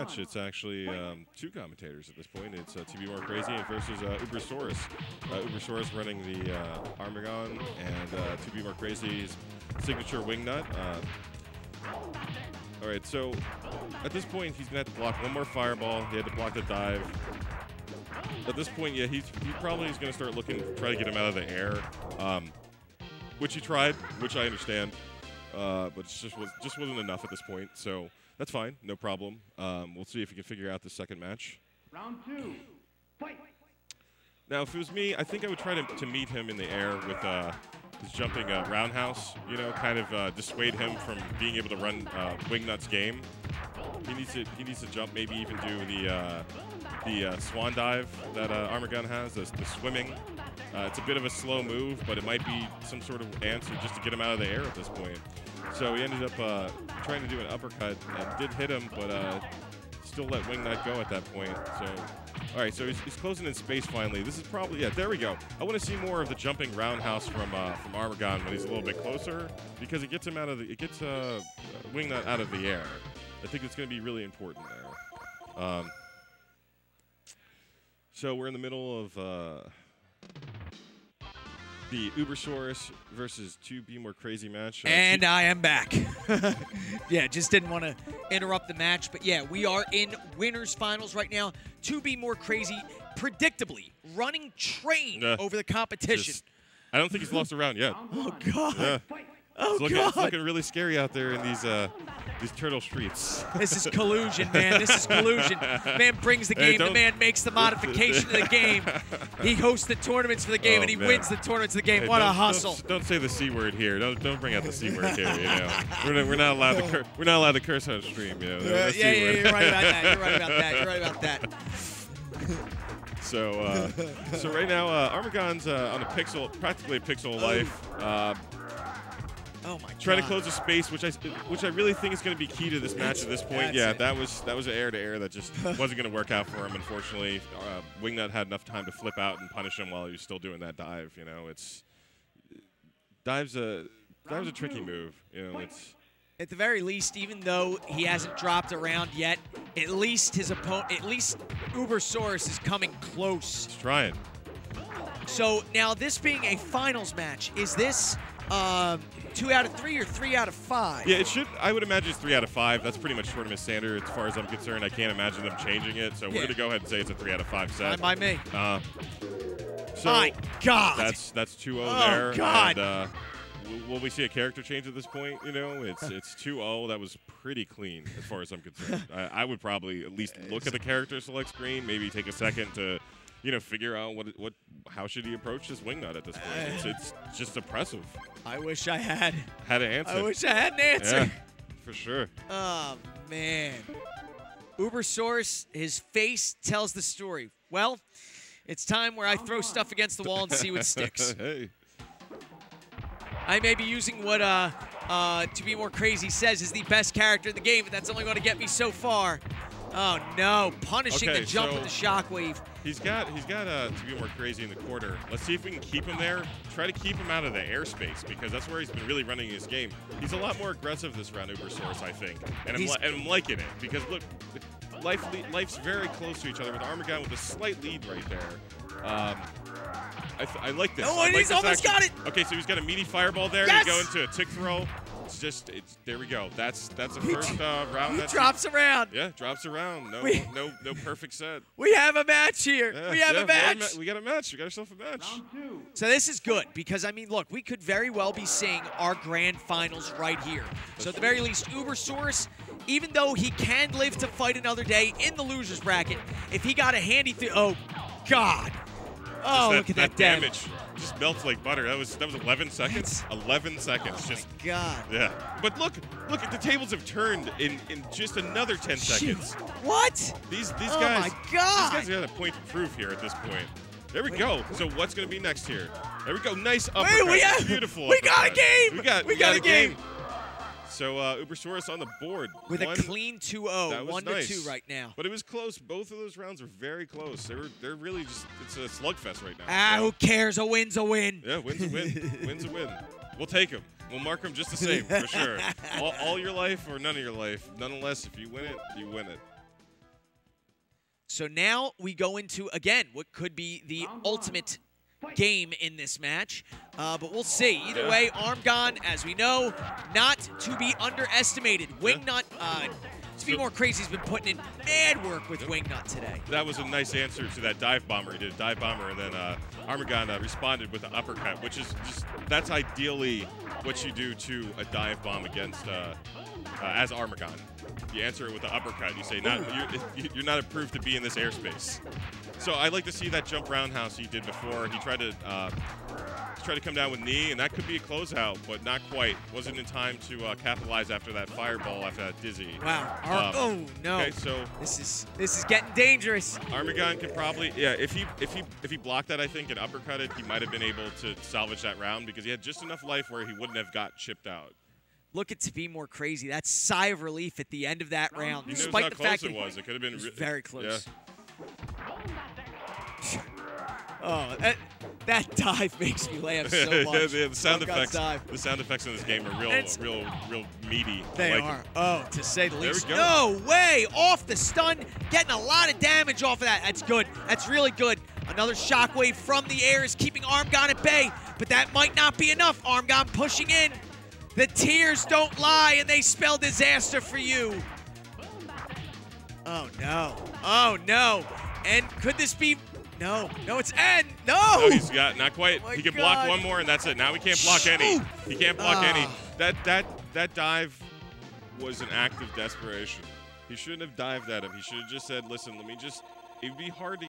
match. It's actually two commentators at this point. It's tobemorecrazy versus ubersaurus. Ubersaurus running the Armaggon, and tobemorecrazy's signature Wingnut. All right, so at this point, he's going to have to block one more fireball. He had to block the dive. At this point, yeah, he probably is going to start looking, try to get him out of the air, which he tried, which I understand, but it just wasn't enough at this point. So that's fine, no problem. We'll see if he can figure out the second match. Round 2, fight. Now, if it was me, I think I would try to meet him in the air with his jumping roundhouse. You know, kind of dissuade him from being able to run Wingnut's game. He needs to jump, maybe even do the swan dive that Armaggon has, the swimming. It's a bit of a slow move, but it might be some sort of answer just to get him out of the air at this point. So he ended up trying to do an uppercut and did hit him, but still let Wingnut go at that point. So, all right, so he's closing in space finally. This is probably, yeah, there we go. I want to see more of the jumping roundhouse from Armaggon when he's a little bit closer, because it gets him Wingnut out of the air. I think it's going to be really important there. So we're in the middle of the ubersaurus versus tobemorecrazy match. And I am back. Yeah, just didn't want to interrupt the match. But, yeah, we are in winners finals right now. tobemorecrazy, predictably, running train over the competition. I don't think he's lost a round yet. Oh, God. Yeah. Oh, God. It's looking really scary out there in these turtle streets. This is collusion, man. This is collusion. Man brings the game. The man makes the modification of the game. He hosts the tournaments for the game, and he wins the tournaments of the game. Hey, what a hustle! Don't say the C word here. Don't bring out the C word here. You know, we're not allowed to curse on stream. You know, yeah, you're right about that. You're right about that. You're right about that. So right now, Armaggon's on practically a pixel life. Oh my God. Trying to close the space, which I really think is going to be key to this match at this point. Yeah, that was an air-to-air that just wasn't going to work out for him, unfortunately. Wingnut had enough time to flip out and punish him while he was still doing that dive. You know, dive's a tricky move. You know, it's. At the very least, even though he hasn't dropped around yet, at least ubersaurus is coming close. He's trying. So now, this being a finals match, is this 2 out of 3 or 3 out of 5? Yeah, it should. I would imagine it's 3 out of 5. That's pretty much tournament standard as far as I'm concerned. I can't imagine them changing it. So we're going to go ahead and say it's a 3 out of 5 set. Fine by me. So my God. That's 2-0 there. Oh, God. And, will we see a character change at this point? You know, it's 2-0. That was pretty clean as far as I'm concerned. I would probably at least look at the character select screen, maybe take a second to, you know, figure out how should he approach this Wingnut at this point. It's just impressive. I wish I had an answer. I wish I had an answer. Yeah, for sure. Oh, man. ubersaurus, his face tells the story. Well, it's time where I throw stuff against the wall and see what sticks. Hey. I may be using what tobemorecrazy says is the best character in the game, but that's only going to get me so far. Oh, no. Punishing the jump with the shockwave. He's got tobemorecrazy in the corner. Let's see if we can keep him there. Try to keep him out of the airspace, because that's where he's been really running his game. He's a lot more aggressive this round, ubersaurus, I think. And I'm liking it, because look, life's very close to each other, with Armaggon with a slight lead right there. I like this. Oh, and he's almost got it. Okay, so he's got a meaty fireball there. Yes! He's going to a tick throw. There we go. That's the first round. He drops around. Yeah, drops around. No perfect set. We have a match here. Yeah, we have a match. We got a match. We got ourselves a match. Round 2. So this is good, because, I mean, look, we could very well be seeing our grand finals right here. So at the very least, ubersaurus, even though he can live to fight another day in the loser's bracket, if he got a handy oh, God. Oh, look at that damage. Just melts like butter. That was 11 seconds. 11 seconds. Oh, my God. Yeah. But look, the tables have turned in just another 10 seconds. What? These guys. Oh, my God. These guys got a point to prove here at this point. There we go. So what's going to be next here? There we go. Nice uppercut. Beautiful. We got a game. We got a game. So ubersaurus on the board. With a clean 2-0. 1-2 right now. But it was close. Both of those rounds were very close. They're really just, it's a slugfest right now. Who cares? A win's a win. Yeah, win's a win. Win's a win. We'll take them. We'll mark them just the same, for sure. All your life or none of your life. Nonetheless, if you win it, you win it. So now we go into, again, what could be the ultimate game in this match. But we'll see. Either way, Armaggon, as we know, not to be underestimated. Wingnut, to be more crazy, has been putting in mad work with Wingnut today. That was a nice answer to that dive bomber. He did a dive bomber, and then Armaggon responded with an uppercut, which is just, that's ideally what you do to a dive bomb against, as Armaggon. You answer it with an uppercut. You say, you're not approved to be in this airspace. So I like to see that jump roundhouse he did before. He tried to come down with knee, and that could be a closeout, but not quite. Wasn't in time to capitalize after that fireball, after that dizzy. Wow. Oh no. Okay, so this is getting dangerous. Armaggon could probably, if he blocked that, I think, and uppercutted, he might have been able to salvage that round because he had just enough life where he wouldn't have got chipped out. Look at To Be More Crazy. That sigh of relief at the end of that round. He Despite knows the how fact close that it was. It could have been very close. Yeah. Oh, that dive makes me laugh so much. The sound effects in this game are real meaty. They like are. Oh, to say the least. There we go. No way! Off the stun, getting a lot of damage off of that. That's good. That's really good. Another shockwave from the air is keeping Armaggon at bay, but that might not be enough. Armaggon pushing in. The tears don't lie, and they spell disaster for you. Oh, no. Oh, no. And could this be... No, it's end. No! No, he's got, not quite. Oh he can block one more, and that's it. Now he can't block any. He can't block any. That dive was an act of desperation. He shouldn't have dived at him. He should have just said, listen, let me just... It would be hard to